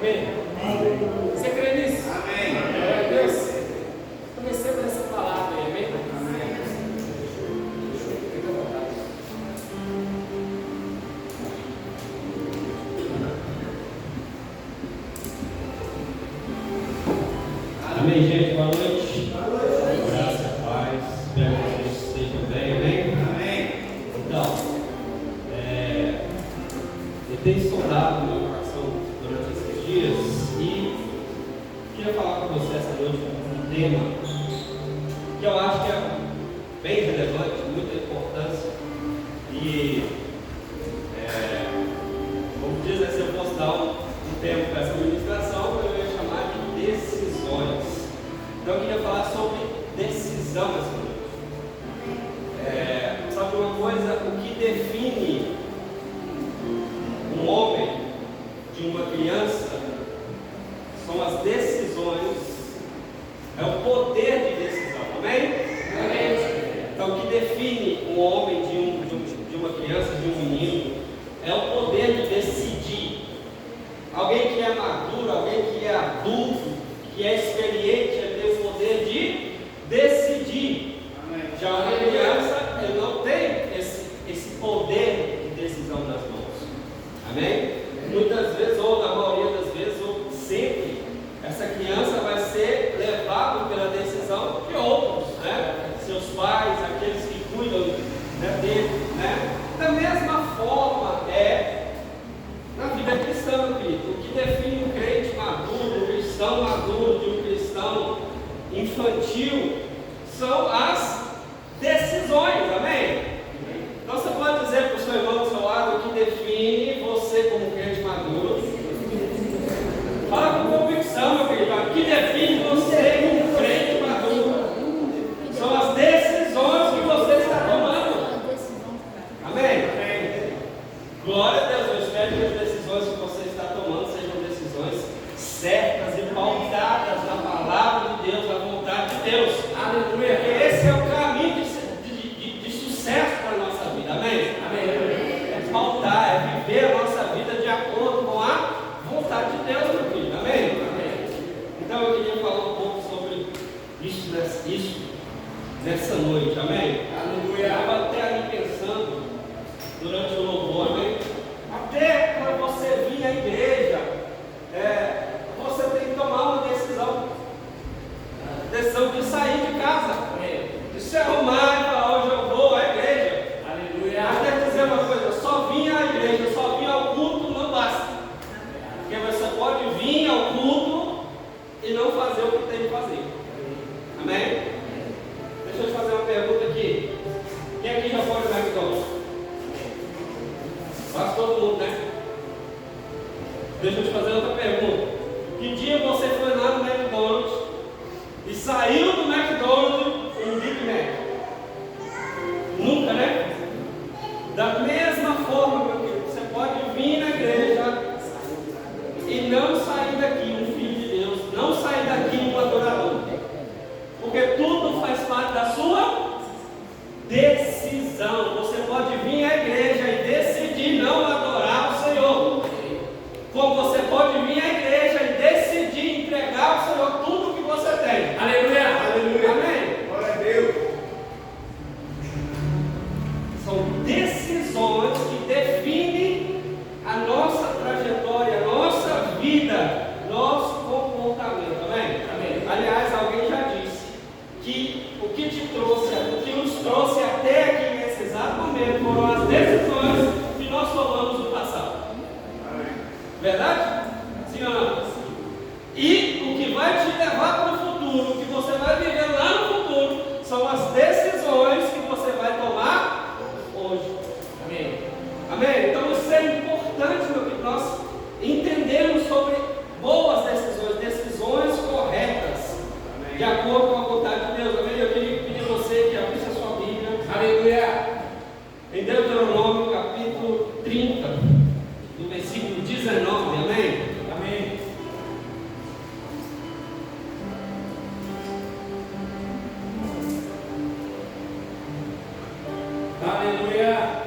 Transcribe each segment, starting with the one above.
Amém? Você crê nisso? Amém. Glória a Deus. Receba essa palavra aí, amém? Amém. Fica à vontade. Amém, gente. Boa noite. Boa noite. Graça, paz. Espero que vocês estejam bem, amém? Amém. Então, eu tenho estudado meu coração durante esses dias e queria falar com você essa noite um tema que eu acho que é bem relevante, muita importância e, como diz, se eu fosse dar um tempo para essa ministração, eu ia chamar de decisões. Então eu queria falar sobre decisão essa noite. Sabe uma coisa? O que define um homem de uma criança são as decisões, é o poder de decisão, amém? Amém. Então o que define um homem de uma criança, de um menino, é o poder de decidir. Alguém que é maduro, alguém que é adulto, que é experiente, ele tem o poder de decidir. Amém. Já uma criança, ele não tem esse poder de decisão nas mãos. Amém? Muitas vezes, ou na maioria das vezes, ou sempre, essa criança vai ser levada pela decisão de outros, né? Seus pais, aqueles que cuidam, né, dele, né? Da mesma forma na vida cristã, meu querido. O que define um crente maduro, um cristão maduro, de um cristão infantil, são as decisões, amém? Então você pode dizer para o seu irmão do seu lado o que define você como crente maduro. Fala com convicção, meu querido. O que define você como crente maduro são as decisões que você está tomando. Amém? Amém. Glória a Deus. Eu espero que as decisões que você está tomando sejam decisões certas e pautadas na palavra de Deus, na vontade de Deus. Aleluia. Porque esse é o caminho de sucesso para a nossa vida. Amém? Amém. É pautar, é viver a nossa vida de acordo com a vontade de Deus, meu filho. Amém? Amém. Então eu queria falar um pouco sobre isso nessa noite. Amém? Aleluia. Eu estava até ali pensando durante o louvor, amém? Até quando você vir à igreja, você tem que tomar uma decisão. Decisão de sair de casa. De se arrumar e falar, hoje eu vou à igreja. Aleluia. Mas deve dizer uma coisa, só vir à igreja, só vir ao culto não basta. Porque você pode vir ao culto e não fazer o que tem que fazer. Amém? Deixa eu te fazer uma pergunta aqui. Quem aqui já foi no McDonald's? Quase todo mundo, né? Deixa eu te fazer outra pergunta. Que dia você foi lá no McDonald's e saiu do McDonald's em Big Mac? Nunca, né? Da mesma forma, meu querido, você pode vir na igreja e não sair daqui um filho de Deus, não sair daqui um adorador. Porque tudo faz parte da sua decisão. Você pode vir à igreja e decidir não adorar o Senhor. Como você pode vir à igreja e decidir entregar ao Senhor tudo que você tem. Aleluia! Aleluia! Amém! Glória a Deus! São decisões que definem a nossa trajetória, a nossa vida, nosso comportamento. Amém? Amém. Aliás, alguém já disse que o que nos trouxe até aqui nesse exato momento foram as decisões que nós tomamos no passado. Verdade? Sim ou não? E o que vai te levar para o futuro, o que você vai viver lá no futuro, são as decisões que você vai tomar hoje. Amém? Amém? Então isso é importante, meu querido, nós entendermos sobre boas decisões, decisões corretas, amém, de acordo com a vontade de Deus. Amém? Eu queria pedir a você que abrisse a sua Bíblia. Aleluia! Em Deuteronômio capítulo 30, do versículo 19, amém? Amém. Aleluia.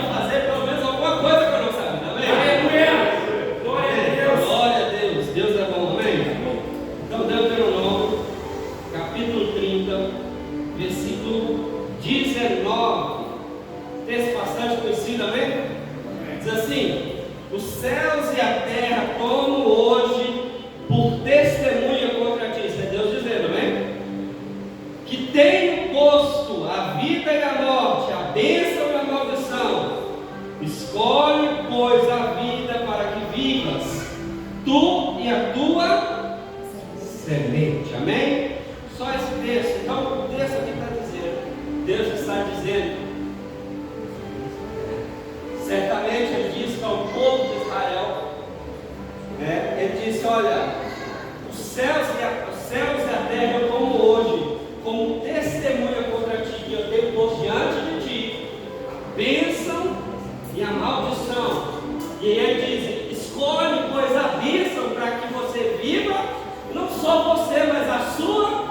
a fazer pelo menos alguma coisa com a nossa vida, amém? Aleluia! Glória a Deus! Glória a Deus, Deus é bom, amém? Então, Deuteronômio, capítulo 30, versículo 19, texto bastante conhecido, amém? Diz assim: os céus e a terra tomo hoje por testemunha contra ti. Isso é Deus dizendo, amém? Que tenho posto a vida e a morte, a bênção e a maldição. Escolhe, pois, a vida para que vivas, tu e a tua semente, amém? Só esse texto. Então, o texto aqui está dizendo, Deus está dizendo, certamente ele disse ao povo de Israel, né? Ele disse: olha, os céus e a terra eu tomo hoje como testemunha contra ti, que eu tenho posto diante de ti a bênção e a maldição. E ele diz: escolhe, pois, a bênção para que você viva, não só você, mas a sua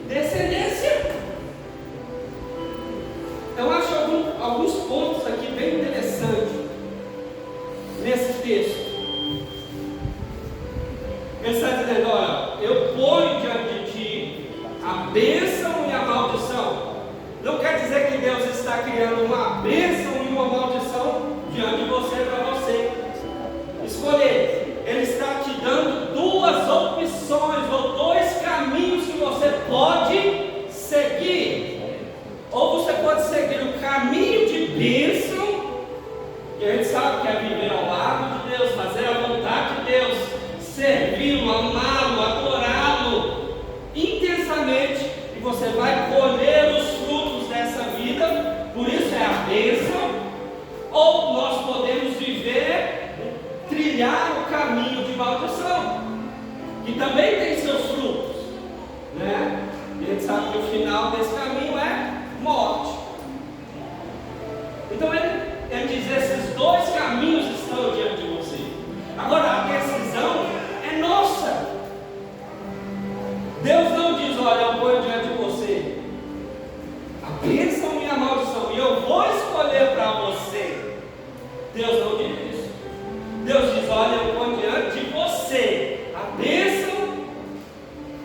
descendência. Eu acho alguns pontos aqui bem interessantes nesse texto. Ele está dizendo: olha, eu ponho diante de ti a bênção e a maldição. Não quer dizer que Deus está criando uma bênção e uma maldição diante de você para você escolher. Ele está te dando duas opções ou dois caminhos que você pode seguir. Ou você pode seguir o caminho de bênção, que a gente sabe que é viver ao lado de Deus, fazer a vontade de Deus, servi-lo, amá-lo, adorá-lo intensamente, e você vai colher os frutos dessa vida, por isso é a bênção. Ou nós podemos viver, trilhar o caminho de maldição, que também tem seus frutos, né? E a gente sabe que o final desse caminho é morte. Então ele diz: esses dois caminhos estão diante de você. Agora a decisão é nossa. Deus não diz: olha, eu ponho diante de você a bênção e a maldição, e eu vou escolher para você. Deus não diz isso. Deus diz: olha, eu ponho diante de você a bênção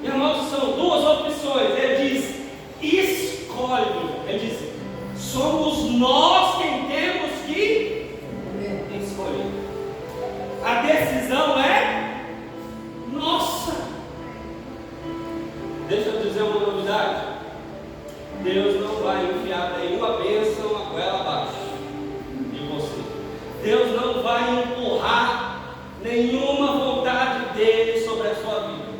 e a maldição, duas opções. Ele diz: escolhe. Ele diz: somos nós quem temos que escolher. A decisão é nossa. Deixa eu dizer uma novidade: Deus não vai enfiar nenhuma bênção a goela abaixo de você. Deus não vai empurrar nenhuma vontade dele sobre a sua vida.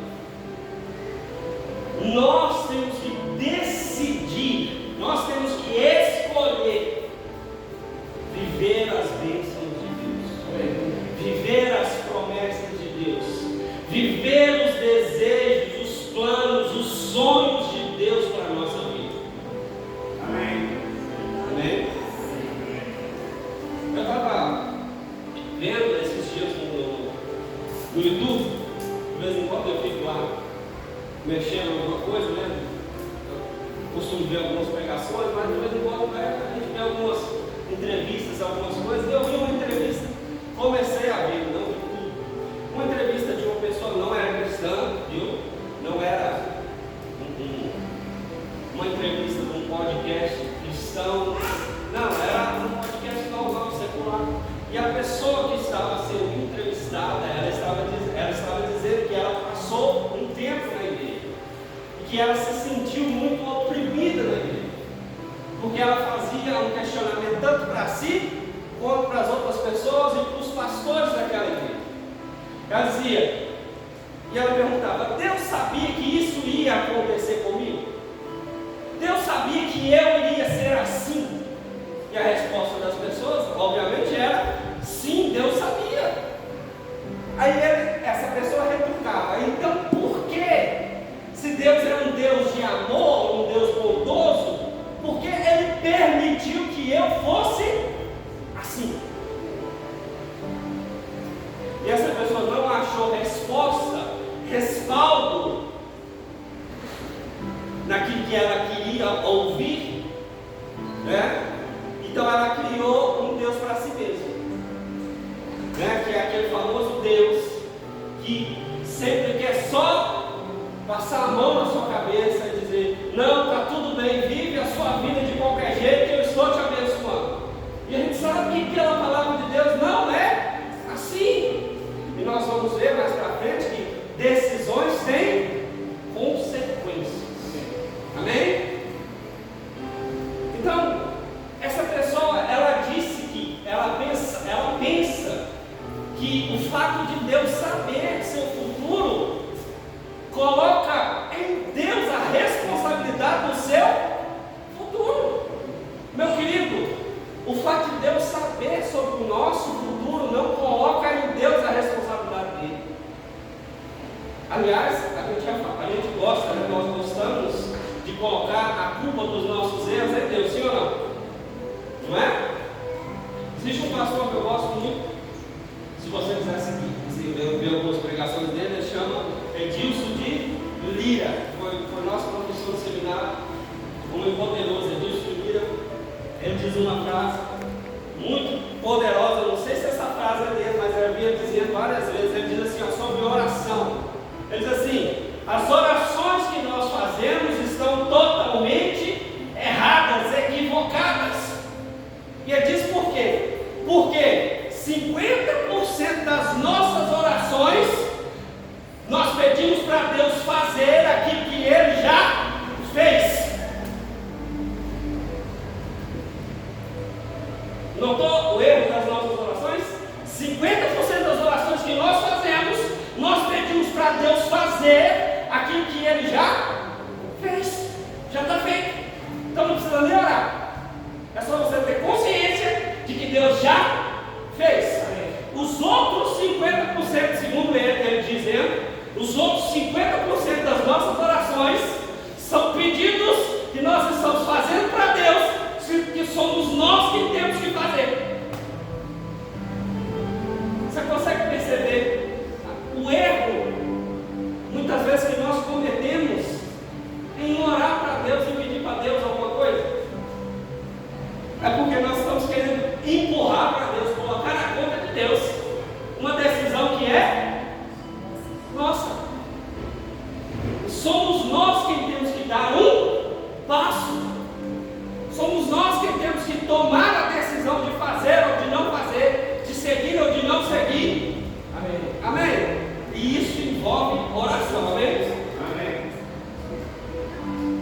Nós temos que decidir, nós temos que escolher viver as bênçãos de Deus, viver as promessas de Deus, viver os desejos, os planos, os sonhos de Deus para a nossa vida. Amém? Amém? Eu estava vendo esses dias no YouTube, de vez em quando eu fico lá mexendo em alguma coisa, né? Eu costumo ver algumas pregações, mas de vez em quando a gente vê algumas entrevistas, algumas coisas. Eu vi uma entrevista, comecei a ver, não vi tudo. Uma entrevista de uma pessoa que não era cristã, viu? Não era uma entrevista de um podcast cristão, não, era um podcast normal, secular. E a pessoa que estava sendo entrevistada, ela estava dizendo que ela passou um tempo na igreja e que ela se sentiu muito oprimida na igreja, porque ela fazia um questionamento tanto para si quanto para as outras pessoas e para os pastores daquela igreja. Ela dizia, e ela perguntava: Deus sabia que isso ia acontecer comigo? Deus sabia que eu iria ser assim? E a resposta das pessoas, obviamente, era: sim, Deus sabia. Aí essa pessoa retrucava: então por que, se Deus é um Deus de amor, um Deus bondoso, por que Ele permitiu que eu fosse assim? E essa pessoa não achou resposta, respaldo naquilo que ela queria ouvir, né? aquele famoso Deus que sempre quer só passar a mão na sua cabeça e dizer: não, está tudo bem, vive a sua vida de qualquer jeito que eu estou te abençoando. E a gente sabe que pela palavra de Deus não é assim. E nós vamos ver mais para frente que decisões têm consequências. Amém? Então, essa pessoa, ela disse que ela pensa que o fato de Deus saber seu futuro coloca em Deus a responsabilidade do seu futuro. Meu querido, o fato de Deus saber sobre o nosso futuro não coloca em Deus a responsabilidade dele. Aliás, a gente gosta, né? Nós gostamos de colocar a culpa dos nossos erros em Deus, sim ou não? Não é? Existe um pastor que eu gosto muito, se você quiser seguir, ver algumas pregações dele, ele chama Edilson de Lira, foi nosso professor de seminário, um homem poderoso. Edilson de Lira, ele diz uma frase muito poderosa, não sei se essa frase é dele, mas ele havia dizendo várias vezes. Ele diz assim, ó, sobre oração, ele diz assim: as orações que nós fazemos estão totalmente erradas, equivocadas. E ele diz por quê? Porque 50% das nossas orações nós pedimos para Deus fazer aquilo que Ele já fez. Notou o erro das nossas orações? 50% das orações que nós fazemos, nós pedimos para Deus fazer aquilo que Ele já fez. Já está feito. Então não precisa nem orar. É só você ter consciência de que Deus já fez. Os outros 50%, segundo ele dizendo, os outros 50% das nossas orações são pedidos que nós estamos fazendo para Deus, que somos nós que temos que fazer. Você consegue perceber o erro, muitas vezes, que nós cometemos em orar para Deus e pedir para Deus alguma coisa? É porque nós estamos querendo empurrar para Deus, colocar na conta de Deus uma decisão que é nossa. Somos nós quem temos que dar um passo. Somos nós quem temos que tomar a decisão de fazer ou de não fazer, de seguir ou de não seguir. Amém. Amém. E isso envolve oração. Amém? Amém.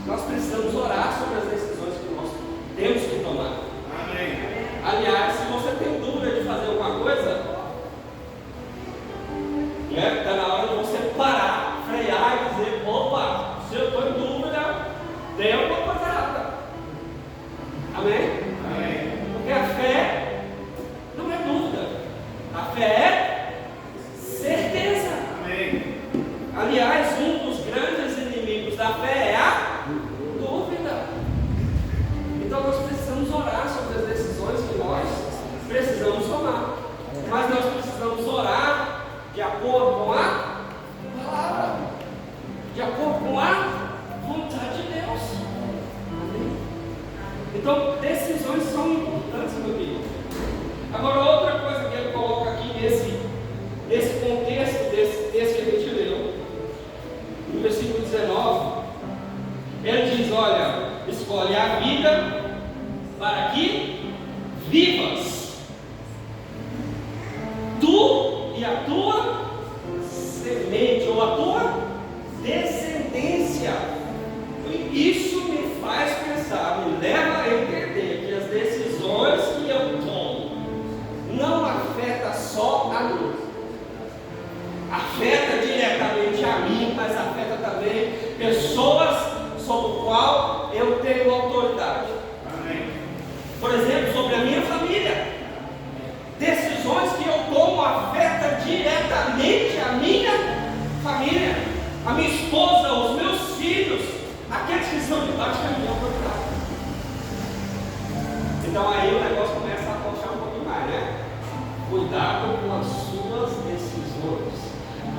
Nós precisamos orar sobre as decisões que nós temos que tomar. Amém. Aliás, se você tem dúvida de fazer alguma coisa, está na hora de você parar, frear e dizer: opa, se eu estou em dúvida, tem alguma coisa errada. Amém? Amém? Porque a fé não é dúvida, a fé é certeza. Amém? Aliás, um dos grandes inimigos da fé é a dúvida. Então nós precisamos orar sobre as decisões que nós precisamos tomar, mas nós precisamos orar de acordo com a palavra, de acordo com a vontade de Deus. Então, decisões são importantes, meu querido. Agora, outra coisa que ele coloca aqui nesse contexto desse texto que a gente leu, no versículo 19, ele diz: olha, escolhe a vida para que vivas, tu e a tua semente, ou a tua descendência. Isso me faz pensar, me leva a entender que as decisões que eu tomo não afetam só a mim, afeta diretamente a mim, mas afeta também pessoas sobre o qual eu tenho autoridade. Amém. Por exemplo, sobre a minha família. Decisões que eu tomo afetam diretamente a minha família, a minha esposa, os meus filhos, aqueles que estão debaixo da minha autoridade. Então aí o negócio começa a puxar um pouquinho mais, né? Cuidado com as suas decisões,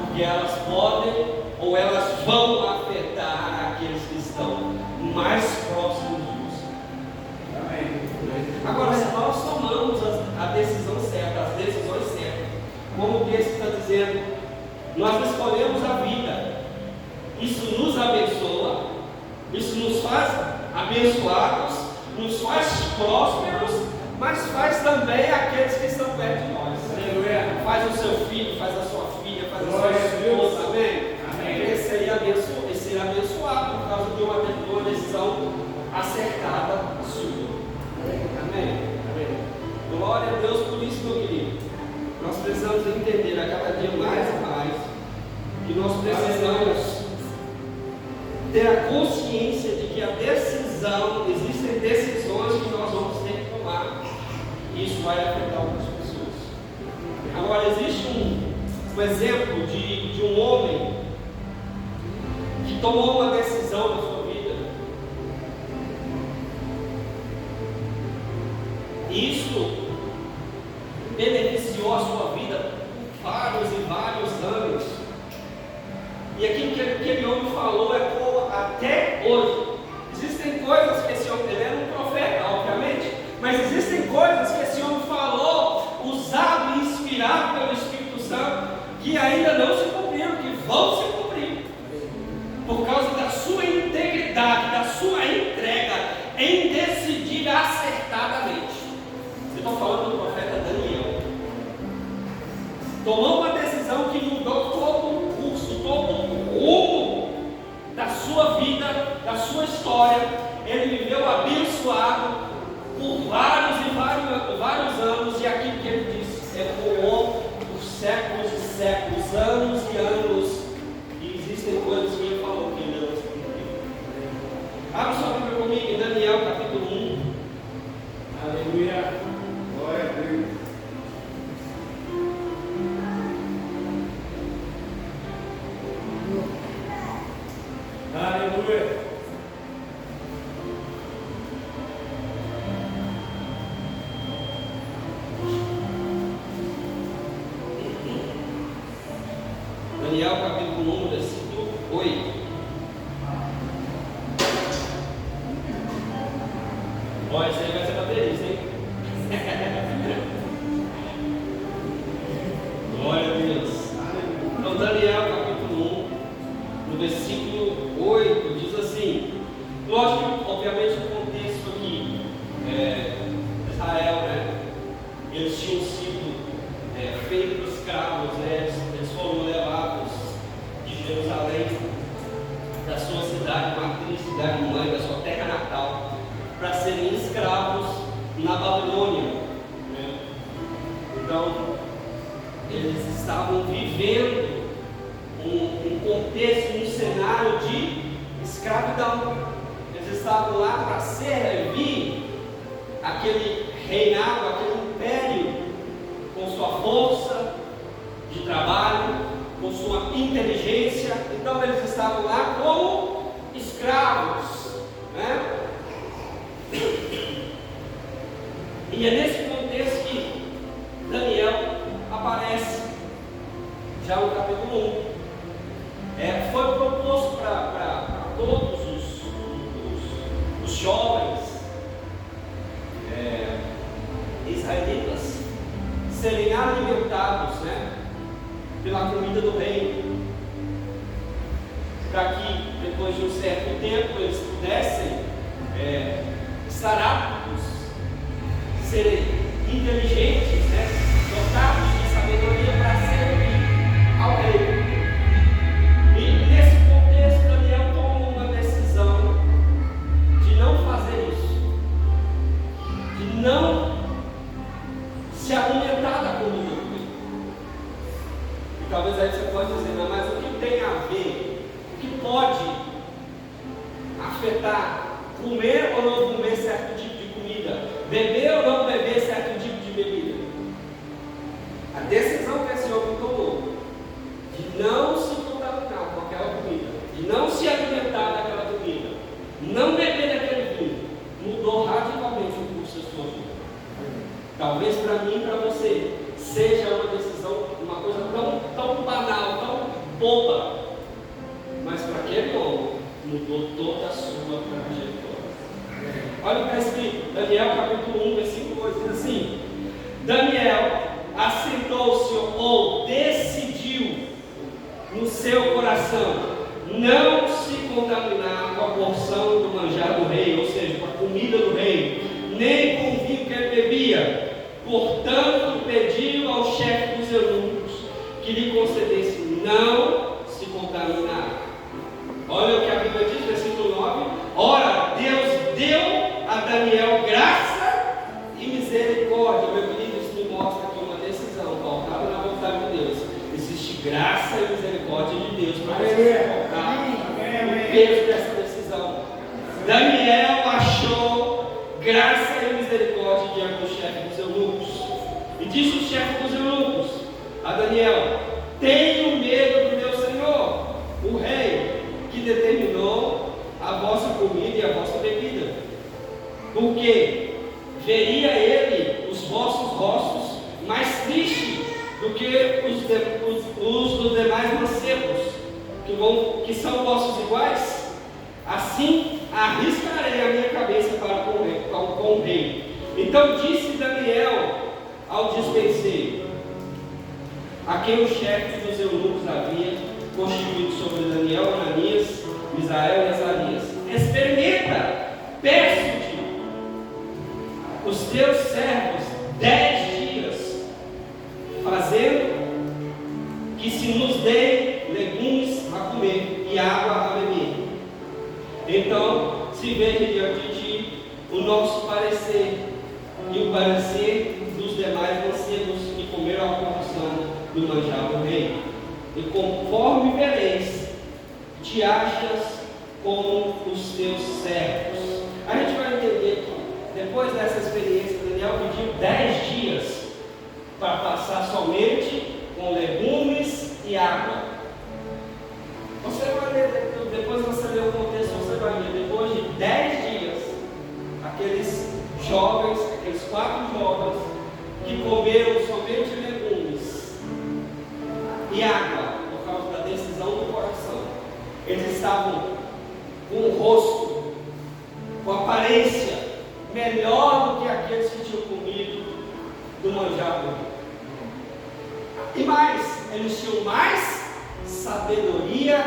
porque elas podem ou elas vão afetar aqueles que estão mais próximos de você. Amém. Agora, se nós tomamos a decisão certa, as decisões certas, como dizendo: nós escolhemos a vida, isso nos abençoa, isso nos faz abençoados, nos faz prósperos, mas faz também aqueles que estão perto de nós. Aleluia. Faz o seu filho, faz a sua filha, faz a sua esposa, amém? Amém. Esse seria abençoado por causa de uma decisão acertada sua. Amém? Amém. Glória a Deus por isso, meu querido. Nós precisamos entender a cada dia mais e mais que nós precisamos ter a consciência de que a decisão, existem decisões que nós vamos ter que tomar, e isso vai afetar outras pessoas. Agora, existe um exemplo de um homem que tomou uma decisão na sua vida, e isso beneficiou a sua vida por vários e vários anos. E aquilo que aquele homem falou ecoa até hoje. Existem coisas que esse homem, ele era um profeta, obviamente, mas existem coisas que esse homem falou, usado e inspirado pelo Espírito Santo, que ainda não se cumpriram, que vão se cumprir, por causa da sua integridade, da sua entrega em decidir acertadamente. Estou falando do profeta Daniel. Tomou uma decisão que mudou todo o curso, todo o rumo da sua vida, da sua história. Ele viveu abençoado por vários e vários anos, e aquilo que ele disse ecoou por séculos e séculos, anos e anos. E existem coisas que ele falou que ainda não se cumpriram. Abra sua Bíblia comigo em Daniel capítulo 1. Aleluia. Glória a Deus. Aleluia. Daniel capítulo 1, versículo 8. Olha, isso aí vai ser baterista, hein? Glória a Deus. Então, Daniel capítulo 1, no versículo 8, diz assim: lógico, obviamente, o contexto aqui, Israel, né? Eles tinham sido feitos escravos, né? Eles foram levados de Jerusalém, da sua cidade matriz, cidade mãe, da sua terra natal, para serem escravos na Babilônia, né? Então, eles estavam vivendo um contexto, um cenário de escravidão. Eles estavam lá para servir aquele reinado, aquele império, com sua força de trabalho, com sua inteligência. Então, eles estavam lá como escravos, né? E é nesse contexto que Daniel aparece, já no capítulo 1. Foi proposto para todos os jovens israelitas serem alimentados, né, pela comida do reino, para que depois de um certo tempo eles pudessem estar aptos, serem inteligentes, né, dotados de sabedoria para servir ao rei. E nesse contexto, Daniel toma uma decisão de não fazer isso, de não se alimentar da comida do rei. E talvez aí você pode dizer: não, mas o que tem a ver, o que pode afetar comer ou não comer certo tipo de comida, beber ou não beber certo tipo de bebida? A decisão que esse homem tomou de não se contaminar com aquela comida, de não se alimentar daquela comida, não beber daquele vinho, mudou radicalmente o curso da sua vida. Talvez para mim e para você seja uma decisão, uma coisa tão banal, tão boba, mas para aquele homem mudou toda a sua trajetória. Olha o que está escrito, Daniel capítulo 1, versículo 2, diz assim: Daniel assentou-se ou decidiu no seu coração não se contaminar com a porção do manjar do rei, ou seja, com a comida do rei, nem com o vinho que ele bebia. Portanto, pediu ao chefe dos eunucos que lhe concedesse não se contaminar. Olha o que a Bíblia diz, versículo 9. Ora, Deus deu a Daniel graça e misericórdia. Meu querido, isso me mostra que uma decisão pautada na vontade de Deus. Existe graça e misericórdia de Deus para você colocar o peso dessa decisão. Daniel achou graça e misericórdia diante do chefe dos eunucos. E disse o chefe dos eunucos a Daniel: tenho medo do meu senhor, o rei, que determinou a vossa comida e a vossa bebida, porque veria ele os vossos rostos mais tristes do que os dos demais mancebos, que são vossos iguais. Assim arriscarei a minha cabeça para com o rei. Então disse Daniel ao despenseiro, a quem o chefe dos eunucos havia constituído sobre Daniel, Ananias, Misael e Azarias: experimenta, peço-te, os teus servos 10 dias, fazendo que se nos deem legumes a comer e água a beber. Então se veja diante de ti o nosso parecer e o parecer dos demais mancebos que comeram a porção do manjar do rei. E conforme vereis, te achas como os teus servos. A gente vai entender que depois dessa experiência, Daniel pediu 10 dias para passar somente com legumes e água. Você vai ler, depois você lê o contexto, você vai ver, depois de 10 dias, aqueles jovens, aqueles 4 jovens que comeram somente legumes e água, por causa da decisão do coração, eles estavam com o rosto, com aparência melhor do que aqueles que tinham comido do manjar do rei. E mais, eles tinham mais sabedoria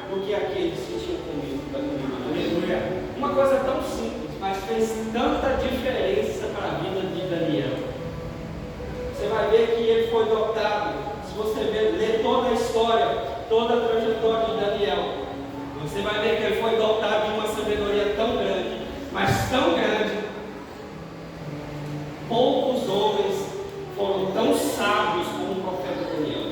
do que aqueles que tinham comido da comida do rei. Uma coisa tão simples, mas fez tanta diferença para a vida de Daniel. Você vai ver que ele foi dotado. Se você ler toda a história, toda a trajetória de Daniel, você vai ver que ele foi dotado de uma sabedoria tão grande, mas tão grande. Poucos homens foram tão sábios como o profeta Daniel.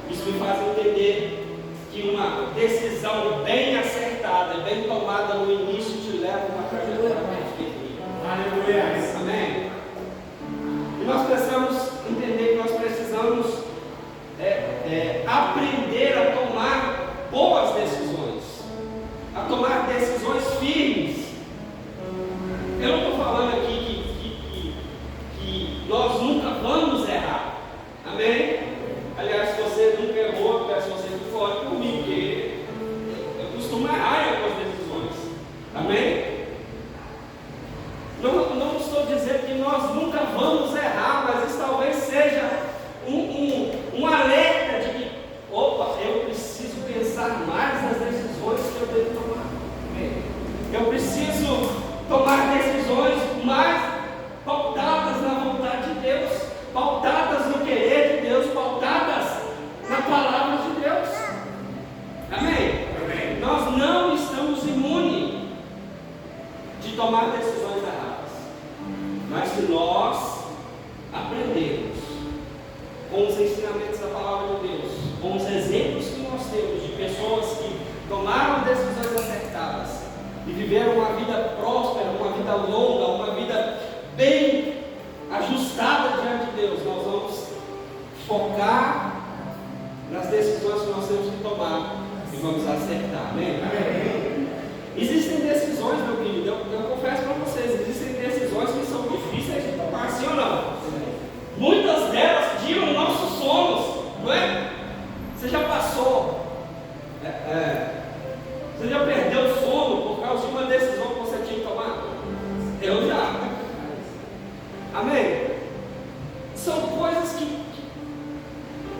Isso me faz entender que uma decisão bem acertada, bem tomada no início, te leva a uma trajetória perfeita. Aleluia. Amém? E nós precisamos entender que nós precisamos aprender a tomar boas decisões, a tomar decisões firmes. Eu não estou falando aqui que nós nunca vamos errar. Amém? Aliás, se você nunca errou, eu peço você que fore comigo, porque eu costumo errar em algumas decisões. Amém? Não estou dizendo que nós nunca vamos errar, mas isso talvez seja um alerta de que, opa, eu preciso pensar mais nas decisões que eu devo tomar. Amém? Eu preciso tomar decisões mais pautadas na vontade de Deus, pautadas no querer de Deus, pautadas na palavra de Deus. Amém? Amém. Nós não estamos imunes de tomar decisões erradas, mas se nós aprendermos com os ensinamentos da palavra de Deus, com os exemplos que nós temos de pessoas que tomaram decisões acertadas e viveram uma vida próspera, uma vida longa, uma vida bem ajustada diante de Deus, nós vamos focar nas decisões que nós temos que tomar e vamos acertar. Amém? Amém. Existem decisões, meu querido, eu confesso para vocês, existem decisões que são difíceis de tomar, sim ou não? Muitas delas tiram nossos sonhos, não é? Você já passou, você já perdeu o sono por causa de uma decisão que você tinha que tomar? Eu já. Amém? São coisas que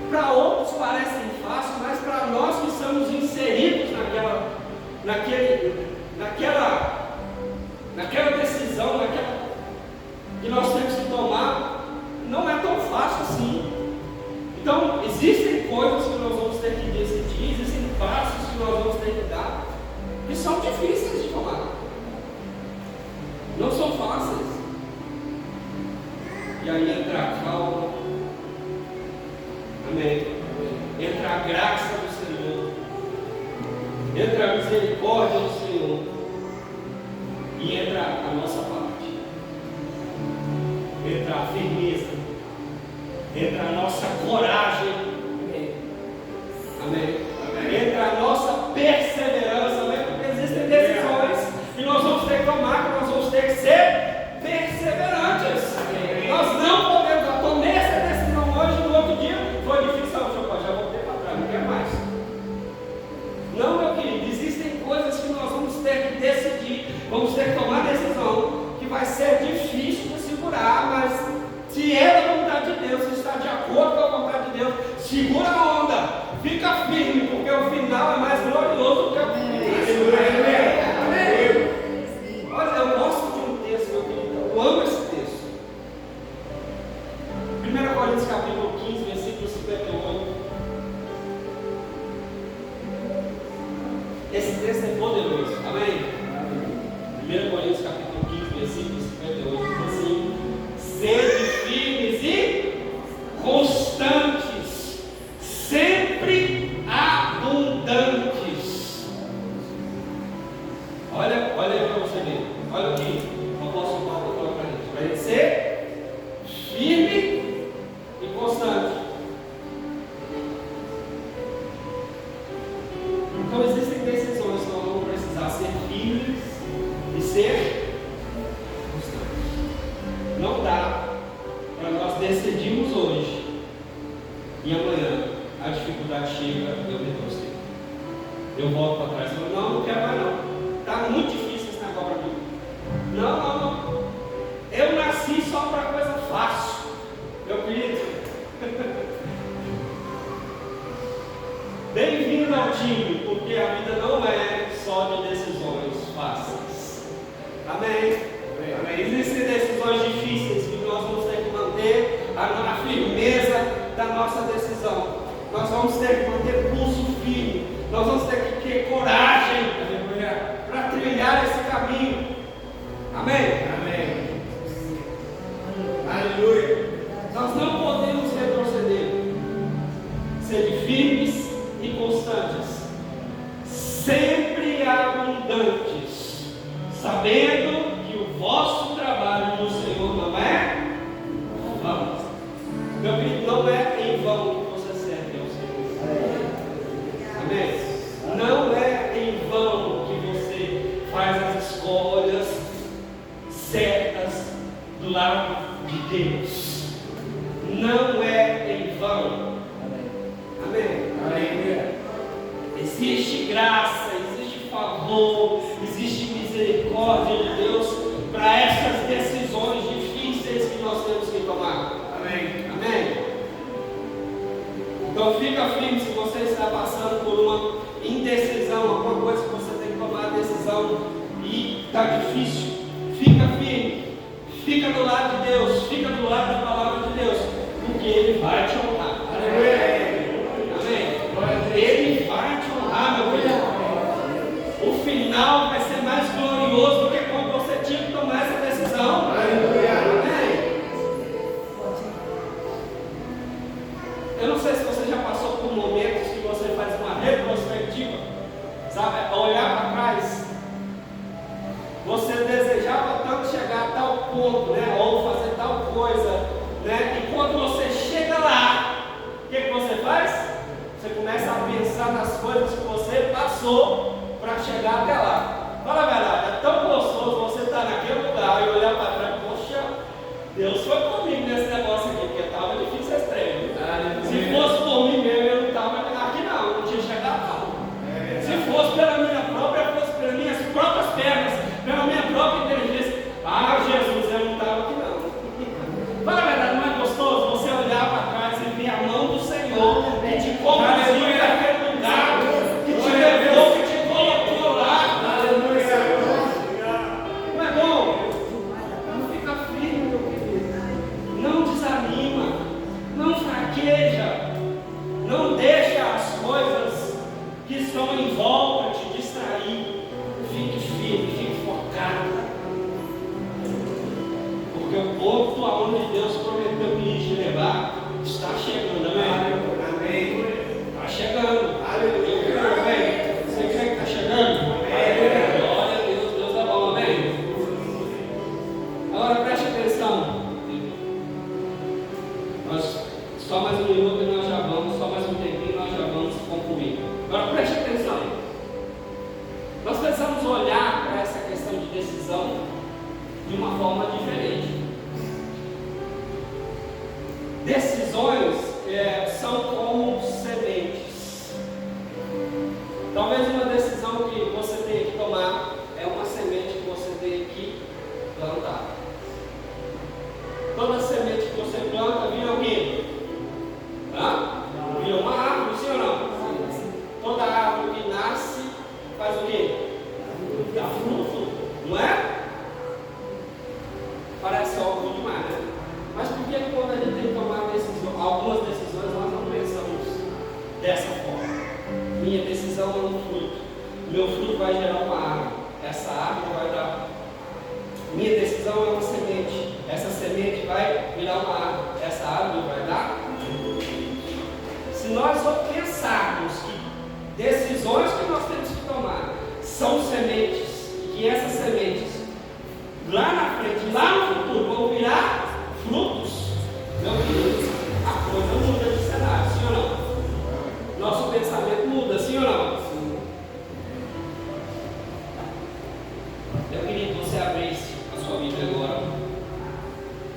para outros parecem fáceis, mas para naquela decisão, que nós temos que tomar, não é tão fácil assim. Então, existem coisas que nós vamos ter que decidir, existem passos que nós vamos ter que dar, que são difíceis de tomar. Não são fáceis. E aí entra a calma. Amém. Entra a graça do Senhor. Entra a misericórdia do Senhor. E entra a nossa parte. Entra a firmeza. Entra a nossa coragem. Amém. Amém. Entra a nossa perseverança. Amém? Porque existem decisões que nós vamos ter que tomar, que nós vamos ter que ser perseverantes. Amém. Nós não podemos. Eu tomei essa decisão hoje, no outro dia foi difícil. Já voltei para trás, não quero mais. Não, meu querido, existem coisas que nós vamos ter que decidir, vamos ter que tomar decisão, que vai ser difícil de segurar, mas se é da vontade de Deus, se está de acordo com a vontade de Deus, segura a onda, fica firme, porque o final é mais glorioso do que o primeiro. Olha, eu gosto de um texto, meu querido, eu amo esse texto. 1 Coríntios capítulo 15, versículo 58. Esse texto é poderoso, amém? 1 Coríntios capítulo 15, versículo 58, diz assim: sede firmes e constantes, sempre abundantes. Olha aí para você ver, olha o que o apóstolo Paulo falou para a gente ser firme e constante. Então existem decisões que nós vamos precisar ser firmes e ser constantes. Não dá para nós decidirmos hoje e amanhã a dificuldade chega e eu retrocedo. Eu volto para trás e falo, não quero mais não. Está muito difícil esse negócio para mim. Não. Eu nasci só para coisa fácil. Meu querido. Bem-vindo ao time, porque a vida não é só de decisões fáceis. Amém? Amém. Existem decisões difíceis que nós vamos ter que manter a firmeza da nossa decisão. Nós vamos ter que manter pulso firme. Nós vamos ter que ter coragem para trilhar esse caminho. Amém? Amém. Aleluia. Nós não podemos retroceder. Ser firmes e constantes, sempre abundantes, sabendo que o vosso trabalho no Senhor não é vão. Meu querido, não é em vão que você serve ao Senhor. Amém? Não é em vão que você faz as escolhas certas do lado de Deus. Não é em vão. Amém? Amém. Existe graça, existe favor, existe misericórdia de Deus para essas decisões difíceis que nós temos que tomar. Amém? Amém? Então fica firme se você está passando por uma indecisão, alguma coisa que você tem que tomar a decisão e está difícil. Fica firme, fica do lado de Deus, fica do lado da palavra de Deus, porque Ele vai te honrar. Amém? Ele vai te honrar, meu filho. O final vai ser mais glorioso do que quando você tinha que tomar essa decisão. Amém? Eu não sei se você já passou por momentos que você faz uma retrospectiva, sabe? Olhar para trás. Você desejava tanto chegar a tal ponto, né? Ou fazer tal coisa, né? E quando você chega lá, o que você faz? Você começa a pensar nas coisas que você passou para chegar até lá. Fala a verdade, é tão gostoso você estar naquele lugar e olhar para trás, poxa, Deus foi comigo nesse negócio aqui, porque estava difícil esse treino. Se fosse por mim mesmo, eu não estava aqui não tinha chegado não. Se fosse pela minha própria força, pelas minhas próprias pernas, pela minha própria inteligência, Jesus, eu não estava aqui não. Fala a verdade, não é gostoso você olhar para trás e ver a mão do Senhor e te conduziu naquele lugar que te levou, que te colocou lá. estão em volta te distrair, fique firme, fique focado. Porque o ponto aonde Deus prometeu que ia te levar está chegando, amém? Está chegando. Amém. Você crê que está chegando? Glória a Deus, Deus é bom, amém? Agora preste atenção. Só mais um minuto e nós já vamos, só mais um tempinho e nós já vamos concluir. Agora preste atenção. Nós precisamos olhar para essa questão de decisão de uma forma diferente. Decisões são como sementes. Talvez uma decisão que você tenha que tomar é uma semente que você tenha que plantar. Toda semente que você planta vira o quê? Vira uma árvore, sim ou não? Toda árvore que nasce faz o quê? Dá fruto, não é? Parece óbvio demais, né? Mas por que quando a gente tem que tomar algumas decisões, nós não pensamos dessa forma? Minha decisão é um fruto. Meu fruto vai gerar uma árvore. Essa árvore vai dar. Minha decisão é uma semente. Essa semente vai virar uma árvore. Essa árvore vai dar. Se nós pensarmos que decisões que nós temos que tomar são sementes, e que essas sementes lá na frente, lá no futuro, vão virar frutos, meu querido, a coisa muda de cenário, sim ou não? Nosso pensamento muda, sim ou não? Eu queria que você abrisse a sua Bíblia agora.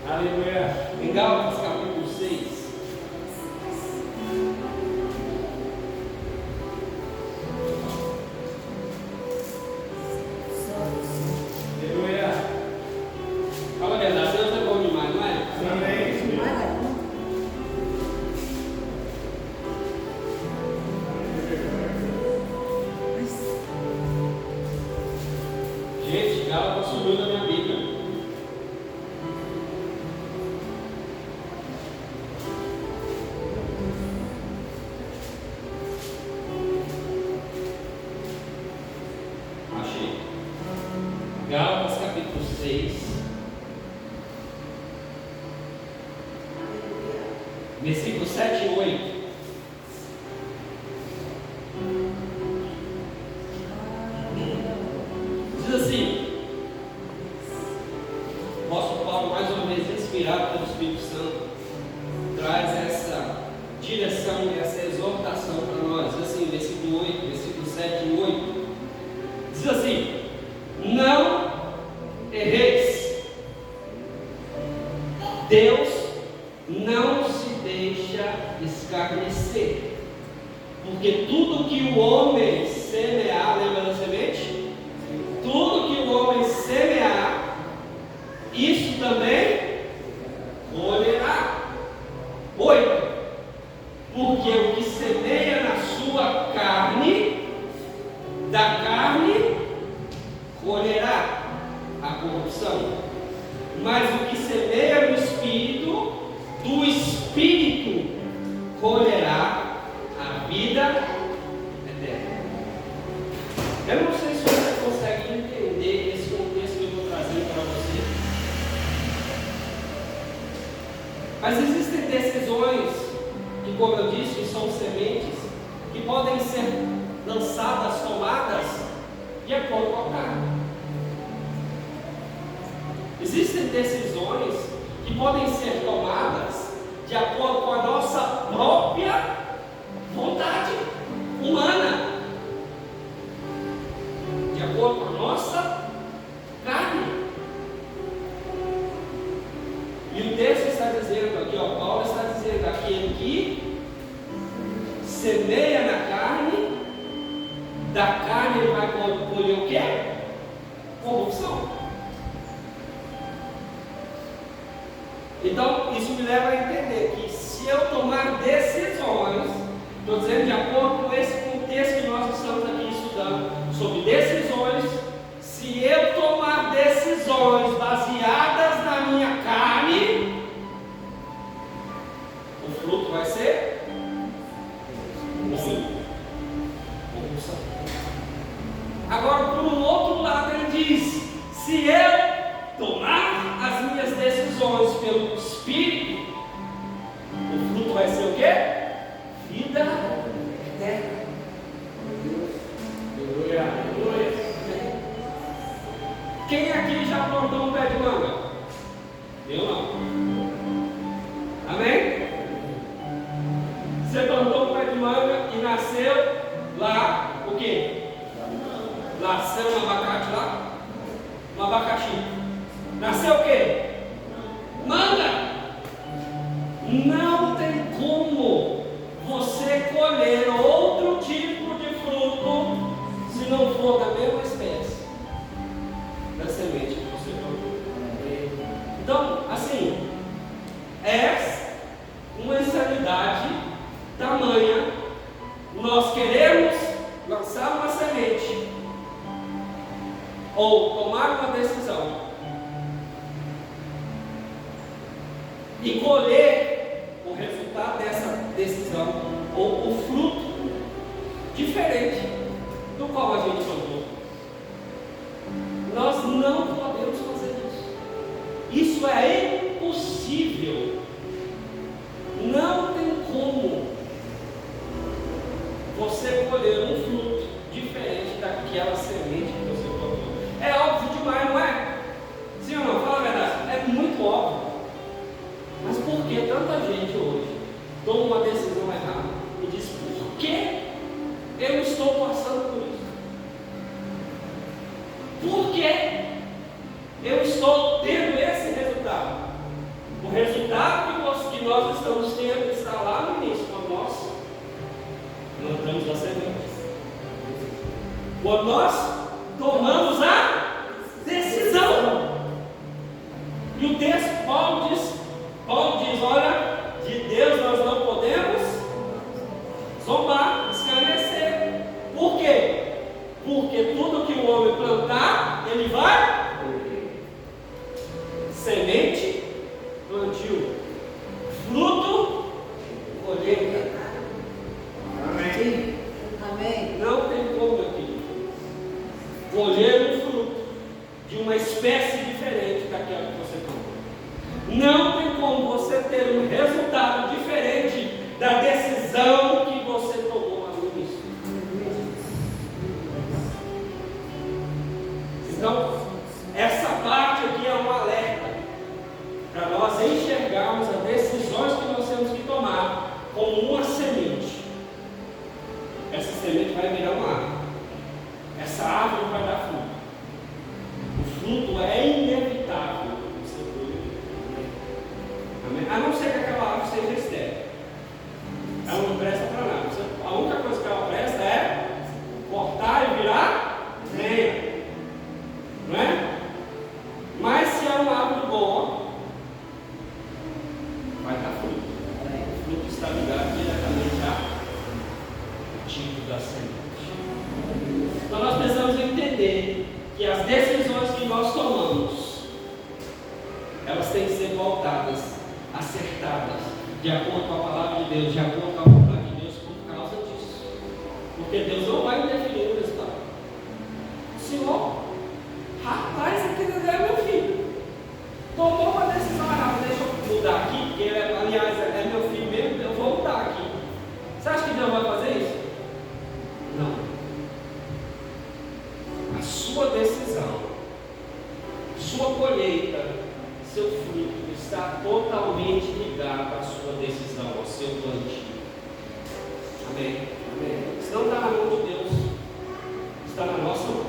Aleluia. Em Gálatas capítulo 6. Fala a verdade, Deus é bom demais, não é? Amém. Gente, Gálatas subiu da minha Bíblia. Achei. Gálatas capítulo 6. Versículos 7 e 8. Diz assim: o apóstolo Paulo, mais uma vez inspirado pelo Espírito Santo, traz essa direção e essa exortação para nós. Diz assim, versículo 8, versículo 7 e 8. Diz assim: não erreis. Deus não se deixa escarnecer, porque tudo que o homem semear, lembra da semente? Tudo que o homem semear, isso também colherá. 8. Porque o que semeia na sua carne, da carne colherá a corrupção, mas o que semeia no Espírito, do Espírito colherá a vida eterna. Eu não sei se você consegue entender esse contexto que eu estou trazendo para você, mas existem decisões que, como eu disse, são sementes que podem ser lançadas, tomadas de acordo com a carne. Existem decisões que podem ser tomadas de acordo com a nossa própria vontade humana, de acordo com a nossa carne. E o texto está dizendo aqui, Paulo está dizendo: aquele que semeia na carne, da carne ele vai colher o quê? Corrupção. Então, isso me leva a entender que se eu tomar decisões, estou dizendo de acordo com esse contexto que nós estamos aqui estudando, sobre decisões, se eu tomar decisões baseadas na minha carne, o fruto vai ser ruim. Corrupção. pelo Espírito, o fruto vai ser o quê? Vida eterna. Quem aqui já plantou um pé de manga? Eu não. Amém? Você plantou um pé de manga e nasceu lá o quê? Nasceu um abacate lá? Um abacaxi. Nasceu o quê? Manga. Não tem como você colher outro tipo de fruto se não for da mesma espécie da semente que você plantou. Então, assim, é uma insanidade tamanha nós queremos lançar uma semente ou tomar uma decisão e colher o resultado dessa decisão ou o fruto diferente do qual a gente plantou. Nós não podemos fazer isso. Isso é impossível. Não tem como você colher um fruto diferente daquela semente que você plantou. É óbvio demais, não é? Sim ou não? Fala a verdade. É muito óbvio. Mas por que tanta gente hoje toma uma decisão errada e diz: por que eu estou passando por isso? Por que eu estou tendo esse resultado? O resultado que nós estamos tendo está lá no início, quando nós plantamos a semente. Quando nós tomamos a decisão. E o texto, Paulo diz, olha, de Deus nós não podemos zombar, escarnecer. Por quê? Porque tudo que o homem plantar, ele vai semente, plantio, fruto, colheita. Amém. Amém. Não tem como aqui colher um fruto de uma espécie diferente daquela que você tomou. Não tem como você ter um resultado diferente da decisão que você tomou lá no início. Então, essa parte aqui é um alerta para nós enxergarmos as decisões que nós temos que tomar como uma semente. Essa semente vai virar uma árvore. Essa árvore vai dar fruto. O fruto é inevitável. Amém? A não ser que aquela árvore seja estéril. Ela não presta para nada. A única coisa que ela presta é cortar e virar lenha. Não é? Mas se é uma árvore boa, vai dar fruto. O fruto está ligado diretamente ao tipo da semente. Então nós precisamos entender que as decisões que nós tomamos, elas têm que ser voltadas, acertadas, de acordo com a palavra de Deus, de acordo com a vontade de Deus, por causa disso. Porque Deus não vai interferir no resultado. Senhor, rapaz, aquele é meu filho. Tomou uma decisão errada, deixa eu mudar aqui, porque aliás é meu filho mesmo, eu vou mudar aqui. Você acha que Deus vai fazer isso? Não. A sua decisão, sua colheita, seu fruto está totalmente ligado à sua decisão, ao seu plantio. Amém? Amém. Isso não está na mão de Deus, está na nossa mão.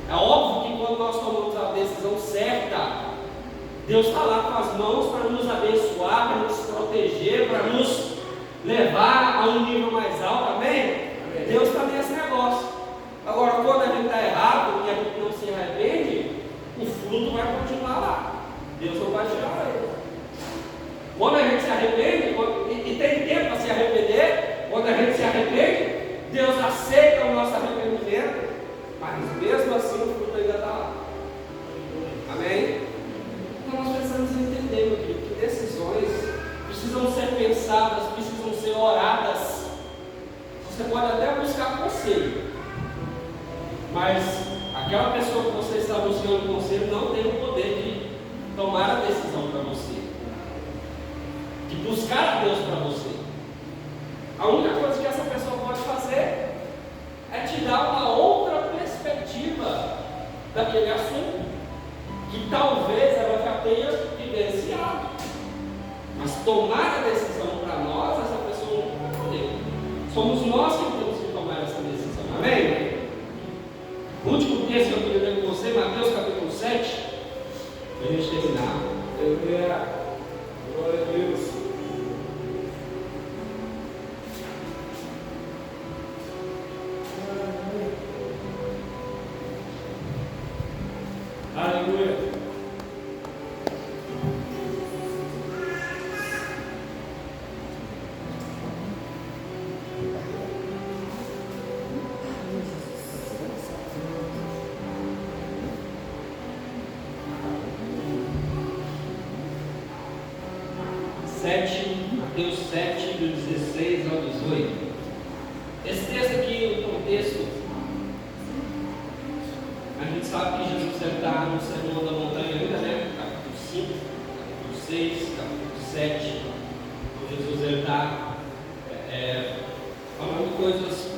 É óbvio que quando nós tomamos a decisão certa, Deus está lá com as mãos para nos abençoar, para nos proteger, para nos levar a um nível mais alto. Amém? Amém. Deus está nesse negócio. Agora, quando a gente está errado e a gente não se arrepende, o fruto vai continuar lá. Deus não vai tirar ele. Quando a gente se arrepende, e tem tempo para se arrepender, quando a gente se arrepende, Deus aceita o nosso arrependimento, mas mesmo assim o fruto ainda está lá. Amém? Então nós precisamos entender, meu querido, que decisões precisam ser pensadas, precisam ser oradas. Você pode até buscar conselho, mas aquela pessoa que você está buscando conselho não tem o poder de tomar a decisão para você, de buscar a Deus para você. A única coisa que essa pessoa pode fazer é te dar uma outra perspectiva daquele assunto, que talvez ela já tenha vivenciado. Mas tomar a decisão para nós, essa pessoa não vai poder. Somos nós que temos que tomar essa decisão. Amém? O último texto que eu queria ler com você, Mateus capítulo 7, para a gente terminar. Glória a Deus. Aleluia. Mateus 7, do 16 ao 18. Esse texto aqui, o contexto, a gente sabe que Jesus está no Sermão da Montanha ainda, né? Capítulo 5, capítulo 6, capítulo 7. Jesus está falando coisas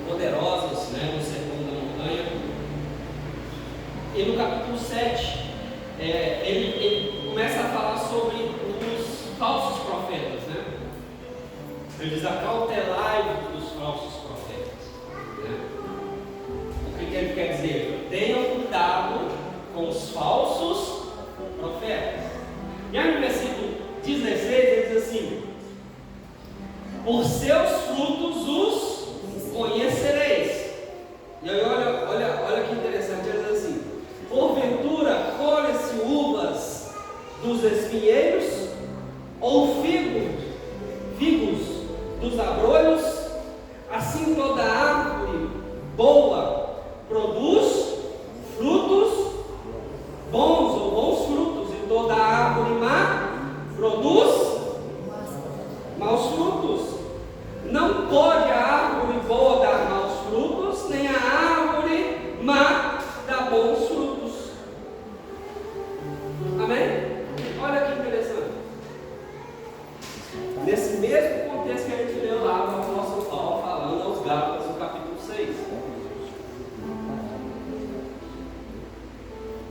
poderosas, né? No Sermão da Montanha. E no capítulo 7, ele começa a falar sobre os falsos profetas, né? Ele diz: acautelai dos falsos profetas, né? O que ele quer dizer? Tenham cuidado com os falsos profetas. E aí no versículo 16 ele diz assim: por seus frutos os conhecereis. E aí olha que interessante, ele diz assim: porventura colhe-se uvas dos espinheiros, ou figos dos abrolhos? Assim toda árvore boa produz frutos bons ou bons frutos, e toda árvore má produz maus frutos. Não pode a árvore boa dar maus frutos, nem a árvore má dar bons frutos. Amém? Olha que interessante. Nesse mesmo contexto que a gente leu lá, o apóstolo Paulo falando aos Gálatas, no capítulo 6.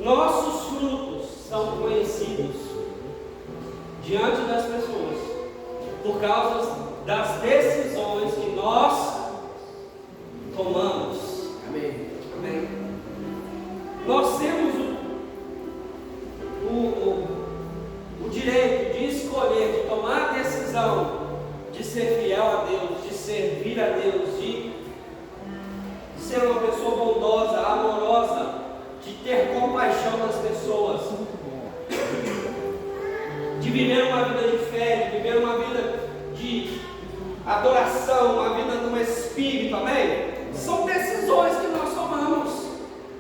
Nossos frutos são conhecidos diante das pessoas por causa das decisões que nós tomamos. Amém? Amém? Nós temos o direito de escolher, de tomar a decisão de ser fiel a Deus, de servir a Deus, de ser uma pessoa bondosa, amorosa, de ter compaixão das pessoas, de viver uma vida de fé, de viver uma vida de adoração, uma vida no Espírito, amém? São decisões que nós tomamos.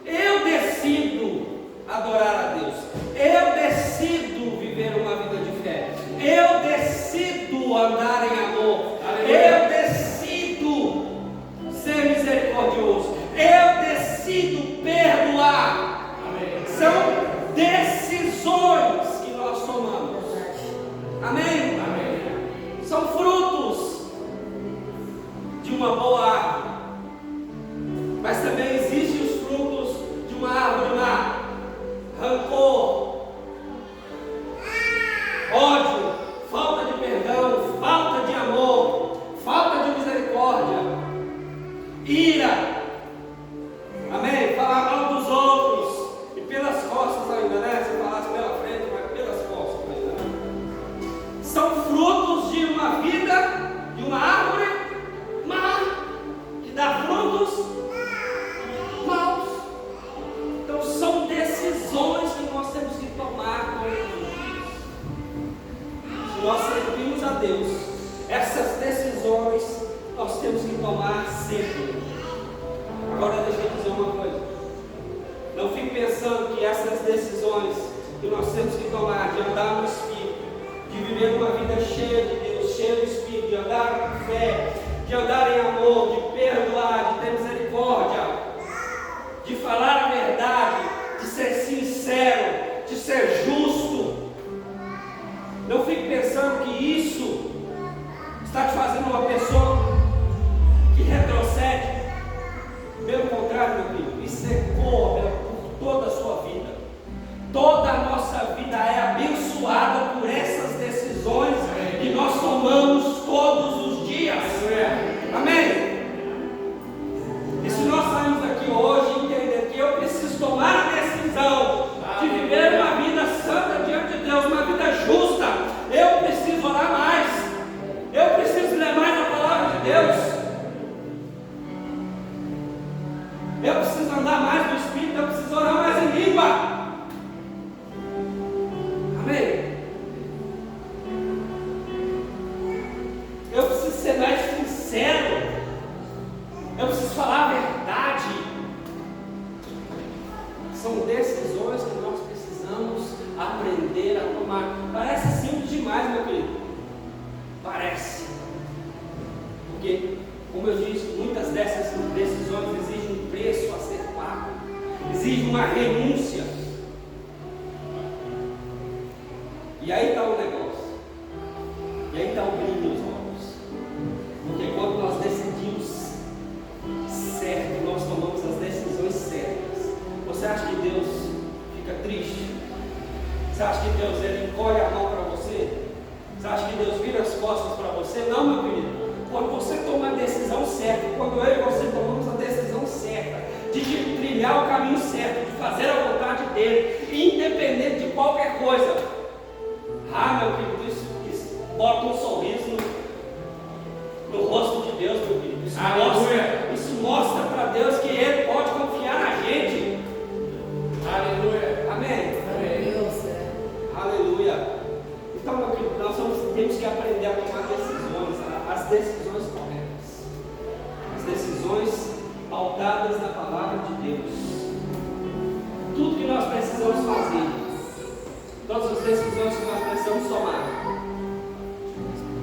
Eu decido adorar a Deus, eu decido viver uma vida de fé, eu decido andar em amor, eu decido ser misericordioso, eu decido perdoar. São decisões que nós tomamos. Amém? Amém. São frutos de uma boa árvore, mas também existem os frutos de uma árvore má: rancor, ódio, falta de perdão, falta de amor, falta de misericórdia, ira. Amém? Falar mal dos outros e pelas costas ainda, né? Se falasse pela frente, mas pelas costas ainda, né? São frutos de uma vida, de uma árvore má, que dá frutos maus. Então são decisões que nós temos que tomar todos os dias. Se nós servimos a Deus, essas decisões nós temos que tomar sempre. Agora deixa eu dizer uma coisa: não fique pensando que essas decisões que nós temos que tomar, de andar no Espírito, de viver uma vida cheia de Deus, cheia do Espírito, de andar com fé, de andar em amor, de perdoar, de ter misericórdia, de falar a verdade, de ser sincero, de ser justo, Não fique pensando que isso está te fazendo uma pessoa que retrocede. Pelo contrário, meu filho, isso ecoa por toda a sua vida. Toda a nossa vida é abençoada por essas decisões que nós tomamos todos os dias. Amém? E se nós saímos daqui hoje e entender que eu preciso tomar a decisão de viver uma vida santa diante de Deus, uma vida justa, eu preciso orar mais, eu preciso ler mais a palavra de Deus, eu preciso andar mais no Espírito, eu preciso orar mais em língua. Amém? Eu preciso ser mais sincero, eu preciso falar a verdade. São decisões que nós precisamos aprender a tomar. Parece simples demais, meu querido. Parece. Porque, como eu disse, muitas dessas decisões exigem um preço a ser pago. Exige uma renúncia. E aí está o negócio. E aí está o brilho nos olhos. Porque quando nós decidimos certo, nós tomamos as decisões certas. Você acha que Deus fica triste? Você acha que Deus ele encolhe a mão para você? Você acha que Deus vira as costas para você? Não, meu querido. Quando você toma a decisão certa, quando eu e você tomamos a decisão certa, de trilhar o caminho certo, de fazer a vontade dele, independente de qualquer coisa, meu querido, isso bota um sorriso no rosto de Deus, meu querido. Isso mostra para Deus que Ele pode confiar na gente. Aleluia. Amém? Amém. Aleluia. Então, meu querido, nós temos que aprender a tomar decisões, as decisões corretas, as decisões pautadas na palavra de Deus. Tudo que nós precisamos fazer, todas as decisões que nós precisamos tomar,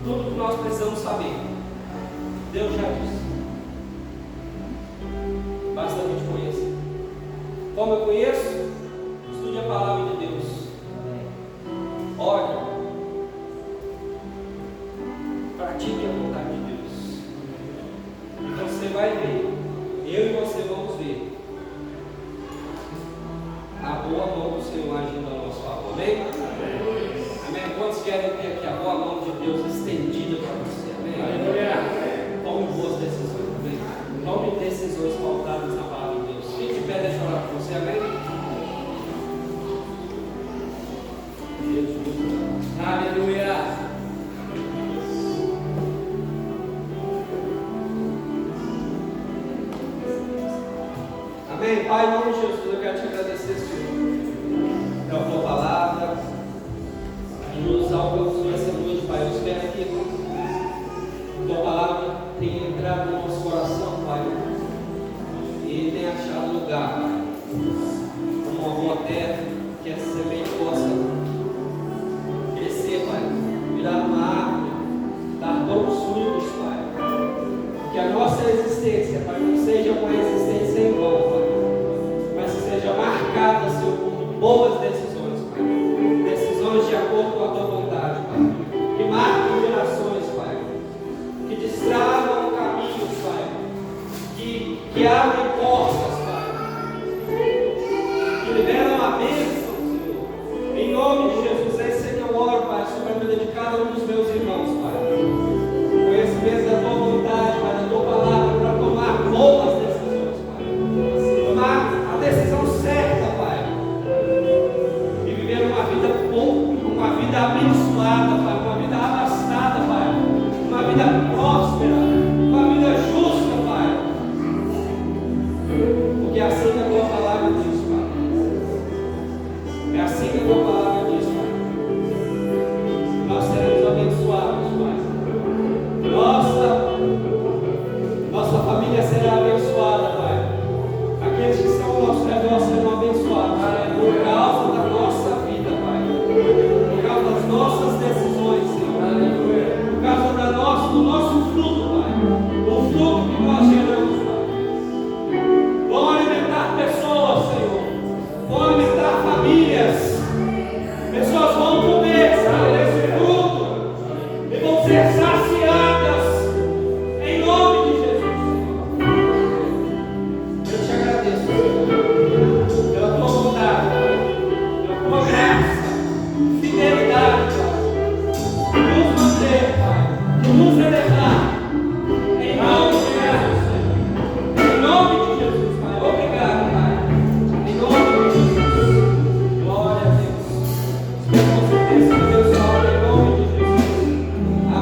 tudo que nós precisamos saber, Deus já disse. Basta a gente conhecer. Como eu conheço? Estude a palavra de Deus. Ore. Pratique a vontade de Deus. Então você vai ver. Eu e você vamos ver a boa mão do Senhor agindo a nosso favor. Amém? Amém? Quantos querem ter aqui a boa mão de Deus estendida para você? Amém? Tome boas decisões. Amém? Tome decisões pautadas na palavra de Deus. Fique de pé, deixa eu orar por você. Amém? Aleluia. Amém? Pai, em nome de Jesus, eu quero te agradecer, Senhor, pela tua palavra que nos alcançou essa noite, Pai. Eu espero que a tua palavra tenha entrado no nosso coração, Pai, e tenha achado lugar, Pai, como uma boa terra, que essa semente possa crescer, Pai, virar uma árvore, dar bons frutos, Pai. Que a nossa existência, Pai, não seja uma existência em vão, Pai, mas que seja marcada, Senhor, por boas decisões, Pai. Decisões de acordo com a tua vontade, Pai. Que marquem gerações, Pai. Que destravam caminhos, Pai. Que abrem portas, Pai. Que liberam a bênção, Senhor. Em nome de Jesus, é isso que eu oro, Pai, sobre a vida de cada um dos meus irmãos, Pai. Conhecimento da tua vontade, Pai, da tua palavra, para tomar boas decisões, Pai. Tomar a decisão certa, Pai. E viver uma vida boa, uma vida abençoada, Pai. Uma vida abastada, Pai. Uma vida próspera, uma vida justa, Pai. Porque é assim que a tua palavra diz, Pai. É assim que a tua palavra diz, Pai. Nós seremos abençoados, Pai. Nossa família será abençoada, Pai. Aqueles que estão ao nosso redor serão abençoados, Pai, por causa da nossa vida, Pai. Por causa das nossas decisões, Senhor. Aleluia. Por causa do nosso fruto, Pai. O fruto que nós geramos, Pai. Vão alimentar pessoas, Senhor. Vão alimentar famílias. Pessoas vão comer, Senhor.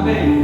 Amém.